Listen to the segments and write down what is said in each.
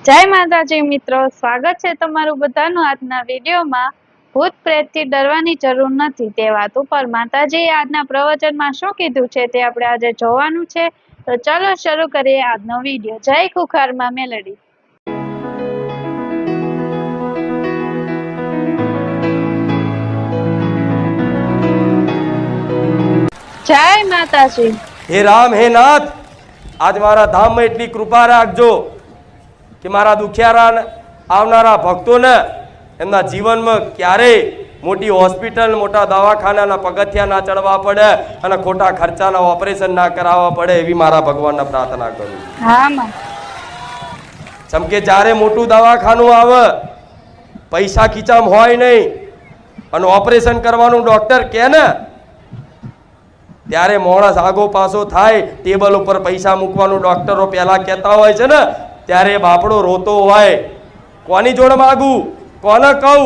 જય માતાજી મિત્રો, સ્વાગત છે તમારું બધાનું આજના વિડીયોમાં। ભૂત પ્રેતથી ડરવાની જરૂર નથી તે વાત ઉપર માતાજીએ આજના પ્રવચનમાં શું કીધું છે તે આપણે આજે જોવાનું છે। તો ચલો શરૂ કરીએ આજનો વિડીયો। જય ખુખારમાં મેલડી। જય માતાજી। हे राम हे नाथ, आज मारा धाम में એટલી કૃપા રાખજો કે મારા દુખિયારા આવનારા ભક્તોને એમના જીવનમાં ક્યારેય મોટી હોસ્પિટલ મોટા દવાખાનાના પગથિયા ના ચડવા પડે અને ખોટા ખર્ચાના ઓપરેશન ના કરાવવા પડે એવી મારા ભગવાનને પ્રાર્થના કરું। હા માં। જેમ કે જ્યારે મોટું દવાખાનું આવે પૈસા ખીચામાં હોય નહીં અને ઓપરેશન કરવાનું ડોક્ટર કહે ને ત્યારે માણસ આગો પાછો થાય। ટેબલ ઉપર પૈસા મૂકવાનું ડોક્ટરો પહેલા કહેતા હોય છે ને ત્યારે બાપડો રોતો હોય કોની જોડે માગું કોને કહું,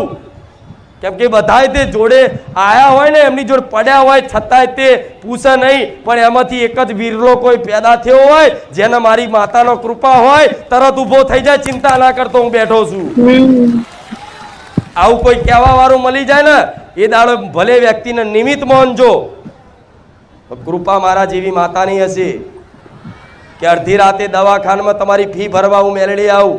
કેમ કે બધાય તે જોડે આયા હોય ને એમની જોડે પડ્યા હોય છતાંય તે પૂછે નહીં, પણ એમાંથી એક જ વીરલો કોઈ પેદા થયો હોય જેને મારી માતાનો કૃપા હોય તરત ઊભો થઈ જાય, ચિંતા ના કરતો હું બેઠો છું। આવું કોઈ કહેવા વાળું મળી જાય ને એ દાડો ભલે વ્યક્તિને નિમિત્ત માનજો, કૃપા મારા જેવી માતાની હશે કે અડધી રાતે દવાખાનામાં તમારી ફી ભરવા હું મેળડી આવું,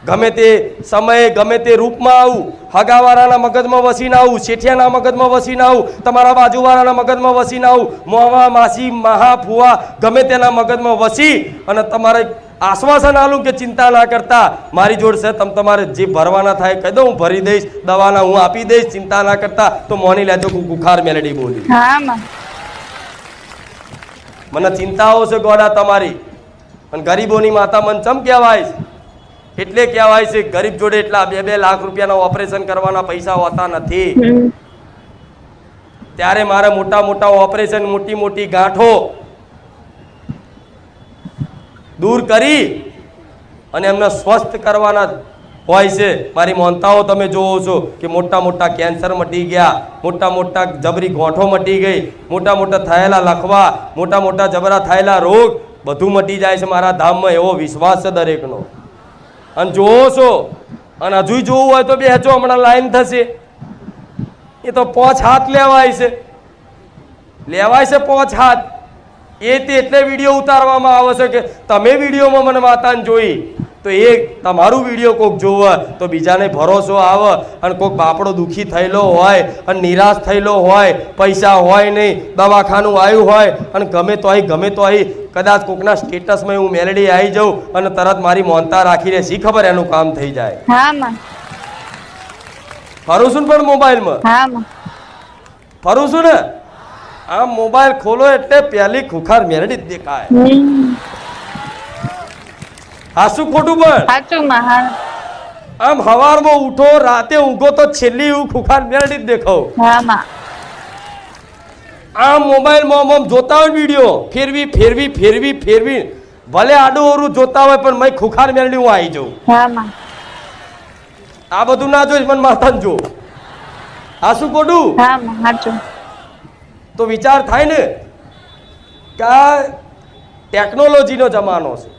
ગમે તે સમયે ગમે તે રૂપમાં આવું, હગાવાળાના મગજમાં વસીને આવું, શેઠિયાના મગજમાં વસીને આવું, તમારા બાજુવાળાના મગજમાં વસીને આવું, મોવા માસી મહા ફુવા ગમે તેના મગજમાં વસી અને તમારે આશ્વાસન આલું કે ચિંતા ના કરતા મારી જોડ છે, તમારે જે ભરવાના થાય કહી દો હું ભરી દઈશ, દવાના હું આપી દઈશ, ચિંતા ના કરતા તો મોની લેજો કુખાર મેલડી બોલી। મને ચિંતાઓ છે ગોડા તમારી, અને ગરીબોની માતા મન ચમ કહેવાય એટલે કહેવાય છે ગરીબ જોડે એટલા 2-2 લાખ રૂપિયાના ઓપરેશન કરવાના પૈસા હોતા નથી, ત્યારે મારે મોટા મોટા ઓપરેશન મોટી મોટી ગાંઠો દૂર કરી અને એમને સ્વસ્થ કરવાના હોય છે। મારી મોનતાઓ તમે જોવો છો કે મોટા મોટા કેન્સર મટી ગયા, મોટા મોટા જબરી ગોઠો મટી ગઈ, મોટા મોટા થયેલા લખવા, મોટા મોટા જબરા થયેલા રોગ બધું મટી જાય છે મારા ધામમાં, એવો વિશ્વાસ છે દરેકનો। અને જોવો છો અને હજુ જોવું હોય તો બેસો, હમણાં લાઈન થશે, એ તો 5 હાથ લેવાય છે 5 હાથ, એ તે એટલે વિડીયો ઉતારવામાં આવે છે કે તમે વિડીયોમાં મને માતાને જોઈ તો એ તમારું વિડીયો કોઈક જોવે તો બીજાને ભરોસો આવે, અને કોઈક બાપડો દુઃખી થયેલો હોય અને નિરાશ થયેલો હોય, પૈસા હોય નહીં, દવાખાનું આવ્યું હોય અને ગમે તો અહીં કદાચ કોકના સ્ટેટસમાં હું મેલેડી આવી જાઉં અને તરત મારી મોનતા રાખીને શી ખબર એનું કામ થઈ જાય। ફરું છું પણ મોબાઈલમાં ફરું છું ને, આમ મોબાઈલ ખોલો એટલે પહેલી ખુખાર મેલડી જ દેખાય। હાસું ખોટું પણ આમ હવારમાં ઉઠો રાતે ઊંઘો તો છેલ્લી હું ખુખાર મેલડી જ દેખાવ। આમ મોબાઈલમાં આમ જોતા હોય વિડીયો ફેરવી ભલે આડું ઓરું જોતા હોય પણ મેં ખુખાર મેલડી હું આવી જાઉં। આ બધું ના જોઈશ મને માતાને જો, હાસું ખોટું તો વિચાર થાય ને કે આ ટેકનોલોજીનો જમાનો છે,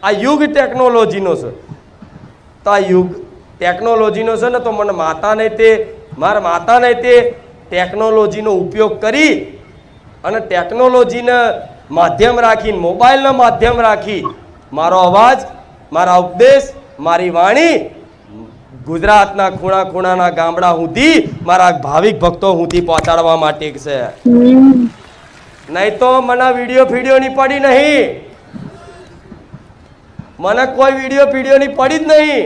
આ યુગ ટેકનોલોજીનો છે, તો આ યુગ ટેકનોલોજીનો છે ને તો મને મારા માતાને તે ટેકનોલોજીનો ઉપયોગ કરી અને ટેકનોલોજીને માધ્યમ રાખીને મોબાઈલનો માધ્યમ રાખી મારો અવાજ, મારા ઉપદેશ, મારી વાણી ગુજરાતના ખૂણા ખૂણાના ગામડા સુધી મારા ભાવિક ભક્તો સુધી પહોંચાડવા માટે છે। નહીં તો મને વિડીયોની પડી નહીં, મને કોઈ વિડીયોની પડી જ નહીં।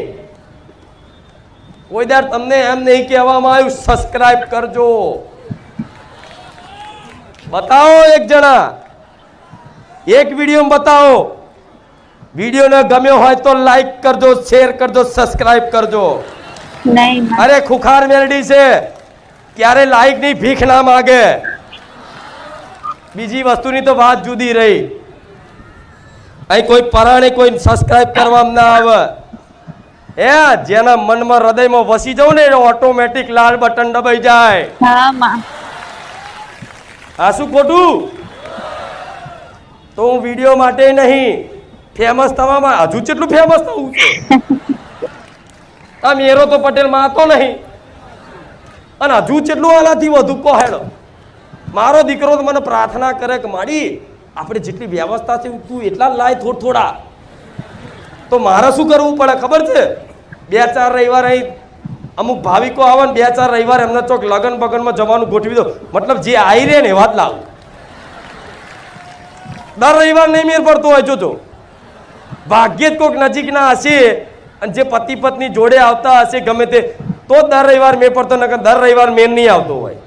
કોઈ દર તમને એમ નહીં કહેવામાં આવ્યું સબસ્ક્રાઇબ કરજો, બતાવો એક જણા એક વિડીયો બતાવો, વિડીયો ન ગમ્યો હોય તો લાઈક કરજો, શેર કરજો, સબસ્ક્રાઇબ કરજો। અરે ખુખાર મેલડી છે ક્યારે લાઈક ની ભીખ ના માગે, બીજી વસ્તુની તો વાત જુદી રહી, અહીં કોઈ પરાણે કોઈ સબસ્ક્રાઇબ કરવામાં ના આવે, જેના મનમાં હૃદયમાં વસી જાવ ને ઓટોમેટિક લાલ બટન દબાઈ જાય। આ શું ખોટું? તો હું વિડીયો માટે નહીં ફેમસ થવામાં હજુ કેટલું ફેમસ થવું છે? આ મેરો તો પટેલ માતો નહીં અને હજુ કેટલું આનાથી વધુ કહો હેડો. મારો દીકરો તો મને પ્રાર્થના કરે કે માડી આપણે જેટલી વ્યવસ્થા છે તું એટલા લાય થોડા. તો મારે શું કરવું પડે ખબર છે? 2-4 રવિવાર અહીં અમુક ભાવિકો આવે ને 2-4 રવિવાર એમને ચોક લગન બગનમાં જવાનું ગોઠવી દો. મતલબ જે આવી રહે ને એવા જ લાવું. દર રવિવાર નહીં મેર પડતો હોય જોજો. ભાગ્યે જ કોઈક નજીકના હશે અને જે પતિ પત્ની જોડે આવતા હશે ગમે તે તો દર રવિવાર મેર પડતો, નકર દર રવિવાર મેર નહીં આવતો હોય.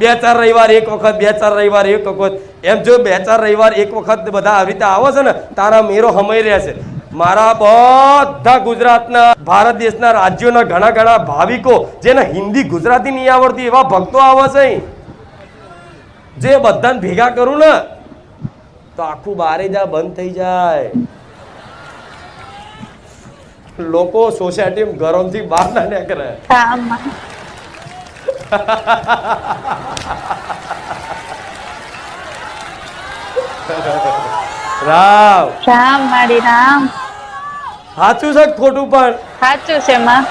2-4 રવિવાર એક વખત, 2-4 રવિવાર એક વખત, એમ જો 2-4 રવિવાર એક વખત બધા આવી રીતે આવે છે ને તારા મેરો હમાઈ રહેશે. મારા બધા ગુજરાતના ભારત દેશના રાજ્યોના ઘણા ઘણા ભાવિકો જેને હિન્દી ગુજરાતી નહીં આવડતી એવા ભક્તો આવે છે. જે બધાને ભેગા કરું ને તો આખું બારે જા બંધ થઈ જાય. લોકો સોસાયટી ઘરોથી બહાર ના નીકળે. રામ રામ માડી રામ. સાચું છે ખોટું? પણ સાચું છે માં.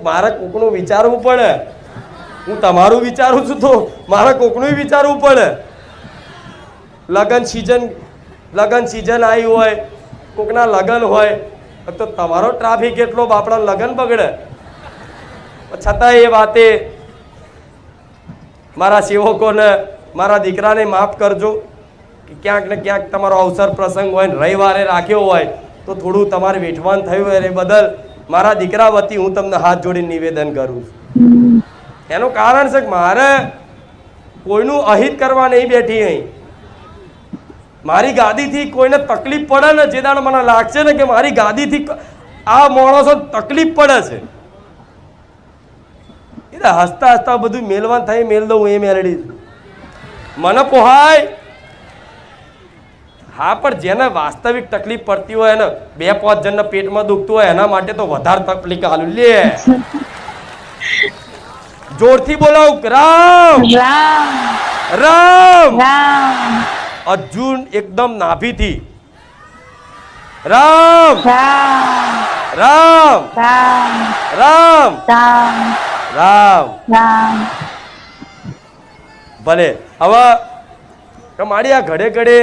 મારે કોકનું વિચારવું પડે. હું તમારું વિચારું છું તો મારે કોકનું વિચારવું પડે. લગન સીઝન આવી હોય, કોકના લગન હોય તો તમારો ટ્રાફિક એટલો બાપડા લગન બગડે. છતાં એ વાતે મારા સેવકોને મારા દીકરાને માફ કરજો કે ક્યાંક ને ક્યાંક તમારો અવસર પ્રસંગ હોય ને રવિવારે રાખ્યો હોય તો થોડું તમારે વેઠવાન થયું હોય એ બદલ મારા દીકરા વતી હું તમને હાથ જોડીને નિવેદન કરું છું. એનું કારણ છે કે મારે કોઈનું અહિત કરવા નહીં બેઠી અહીં. મારી ગાદીથી કોઈને તકલીફ પડે ને જે દાડે મને લાગશે ને કે મારી ગાદીથી આ માણસો તકલીફ પડે છે એટલે હસતા હસતા બધું મેલવાન થઈ મેલ દઉં એ મેલડી મને પોહાય. હા, પણ જેને વાસ્તવિક તકલીફ પડતી હોય ને 2-5 જણના પેટમાં દુખતું હોય એના માટે તો વધારે તકલીફ હાલું લે. જોરથી બોલાવ રામ રામ રામ રામ. અર્જુન એકદમ નાભીથી રામ રામ રામ રામ રામ રામ રામ રામ. ભલે હવે મારી આ ઘડે ઘડે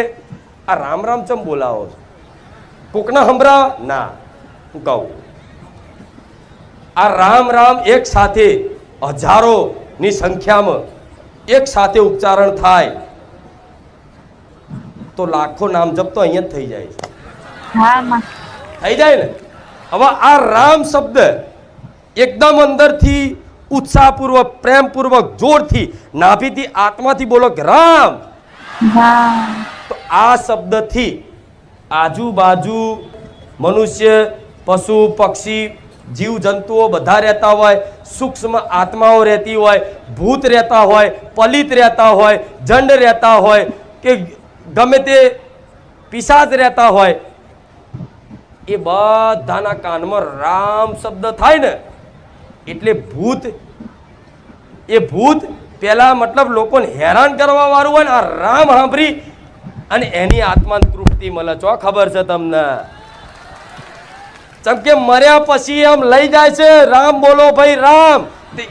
આ રામ રામ ચમ બોલાવો છો? કોકના હંભરા ના હું કહું આ રામ રામ એક સાથે હજારોની સંખ્યામાં એક સાથે ઉચ્ચારણ થાય તો લાખો નામ જપ તો અહીંયા જ થઈ જાય છે. હા માં. થઈ જાય ને. હવે આ રામ શબ્દ એકદમ અંદરથી ઉત્સાહપૂર્વક પ્રેમપૂર્વક જોરથી નાભીથી આત્માથી બોલો કે રામ. તો આ શબ્દથી આજુબાજુ મનુષ્ય પશુ પક્ષી જીવ જંતુઓ બધા રહેતા હોય, સૂક્ષ્મ આત્માઓ રહેતી હોય, ભૂત રહેતા હોય, પલિત રહેતા હોય, જંડ રહેતા હોય કે ગમે તે પિશાચ રહેતા હોય એ બધાના કાનમાં રામ શબ્દ થાય ને એટલે ભૂત પેલા મતલબ લોકોને હેરાન કરવા વાળું હોય ને આ રામ સાંભળી અને એની આત્માને તૃપ્તિ મળે. છો ખબર છે તમને? જેમ કે મર્યા પછી એમ લઈ જાય છે રામ બોલો ભાઈ રામ.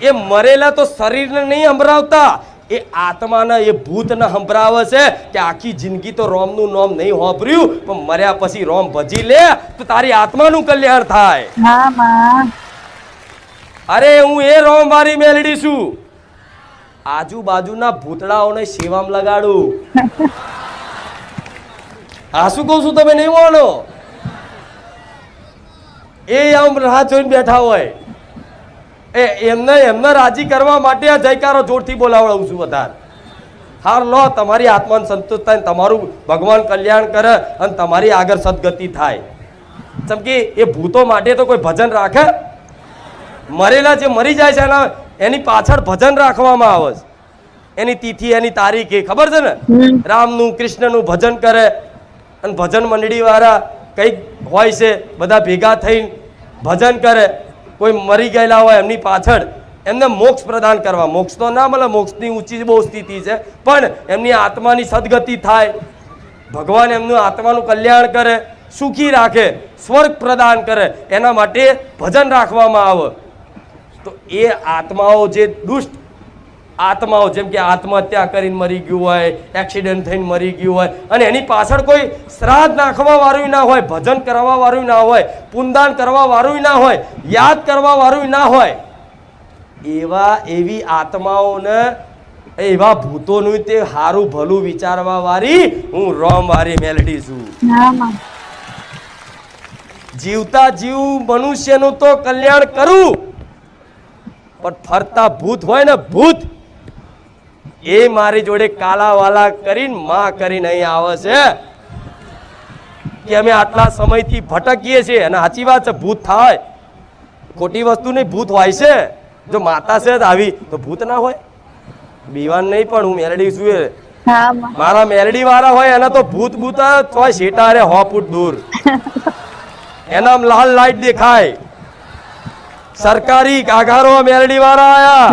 એ મરેલા તો શરીરને નહીં સંભળાવતા, એ આત્માને એ ભૂતને સંભળાવે છે કે આખી જિંદગી તો રોમનું નામ નહીં વાપર્યું પણ મર્યા પછી રોમ ભજી લે તો તારી આત્માનું કલ્યાણ થાય. અરે હું એ રોમ વાળી મેલડી છું. આજુબાજુના ભૂતડાઓને સેવામાં લગાડું. આ શું કહું છું તમે નહીં માનો? એ આમ રાહ જોઈને બેઠા હોય એમને રાજી કરવા માટે આ જયકારો જોરથી બોલાવડાવું છું વધારે. હાર લો તમારી આત્માને સંતોષ થાય, તમારું ભગવાન કલ્યાણ કરે અને તમારી આગળ સદગતિ થાય. જેમ કે એ ભૂતો માટે તો કોઈ ભજન રાખે? મરેલા જે મરી જાય છે એની પાછળ ભજન રાખવામાં આવે છે. એની તિથિ એની તારીખ એ ખબર છે ને? રામનું કૃષ્ણનું ભજન કરે અને ભજન મંડળી વાળા કંઈક હોય છે બધા ભેગા થઈને ભજન કરે. કોઈ મરી ગયેલા હોય એમની પાછળ એમને મોક્ષ પ્રદાન કરવા. મોક્ષ તો ના મળે, મોક્ષની ઊંચી બહુ સ્થિતિ છે પણ એમની આત્માની સદગતિ થાય ભગવાન એમનું આત્માનું કલ્યાણ કરે, સુખી રાખે, સ્વર્ગ પ્રદાન કરે, એના માટે ભજન રાખવામાં આવે. તો એ આત્માઓ જે દુષ્ટ આત્માઓ, જેમ કે આત્મહત્યા કરીને મરી ગયું હોય, એક્સિડન્ટ થઈને મરી ગયું હોય, અને એની પાછળ કોઈ શ્રાદ્ધ નાખવા વાળું ના હોય, ભજન કરવા વાળું ના હોય, પુણ્યદાન કરવા વાળું ના હોય, યાદ કરવા વાળું ના હોય, એવી આત્માઓને, એવા ભૂતોનું તે સારું ભલું વિચારવા વાળી હું રોમ વાળી મેલડી છું. જીવતા જીવ મનુષ્યનું તો કલ્યાણ કરું, પણ ફરતા ભૂત હોય ને, ભૂત એ મારી જોડે કાલાવાલા કરીને માં કરીને અહીં આવે છે કે અમે આટલા સમયથી ભટકીએ છીએ. અને સાચી વાત છે, ભૂત થાય, ખોટી વસ્તુ નહીં, ભૂત હોય છે. જો માતા છે આવી તો ભૂત ના હોય? બીવાન નહીં, પણ હું મેલડી છું એ. મારા મેલડી વાળા હોય એના તો ભૂત ભૂત હોય શેટા રે 100 ફૂટ દૂર, એના લાલ લાઈટ દેખાય. સરકારી કાગારો મેલડી વાળા આયા.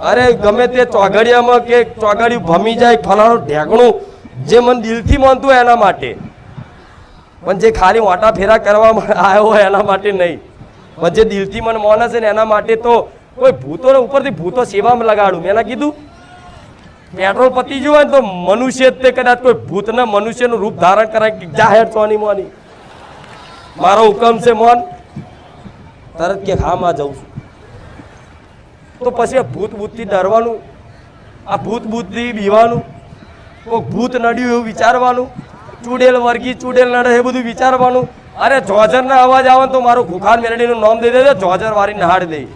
અરે ગમે તે ચોઘડિયામાં કે ચોઘડિયું ભમી જાય, ફલાણું ઢેકણું, જે મને દિલથી માનતું એના માટે, પણ જે ખાલી મોટા ફેરા કરવા આવ્યો હોય એના માટે નહીં. પણ જે દિલથી મને માને છે ને એના માટે તો કોઈ ભૂતો ઉપરથી ભૂતો સેવામાં લગાડું. મેં કીધું પેટ્રોલ પતી ગયું હોય ને તો મનુષ્ય તે કદાચ કોઈ ભૂતના મનુષ્યનું રૂપ ધારણ કરાય, જાહેર ચોની મોની મારો હુકમ છે મોન, તરત કે હા માં જઉં છું. તો પછી આ ભૂત ભૂતથી ડરવાનું, આ ભૂત ભૂતથી બીવાનું, કોઈ ભૂત નડ્યું એવું વિચારવાનું, ચૂડેલ વર્ગી ચૂડેલ નડે એ બધું વિચારવાનું. અરે જોજર ના અવાજ આવે તો મારું ખુખાર મેલડીનું નામ દઈ દેજો, જોજર વાળી નહાડી દઈ.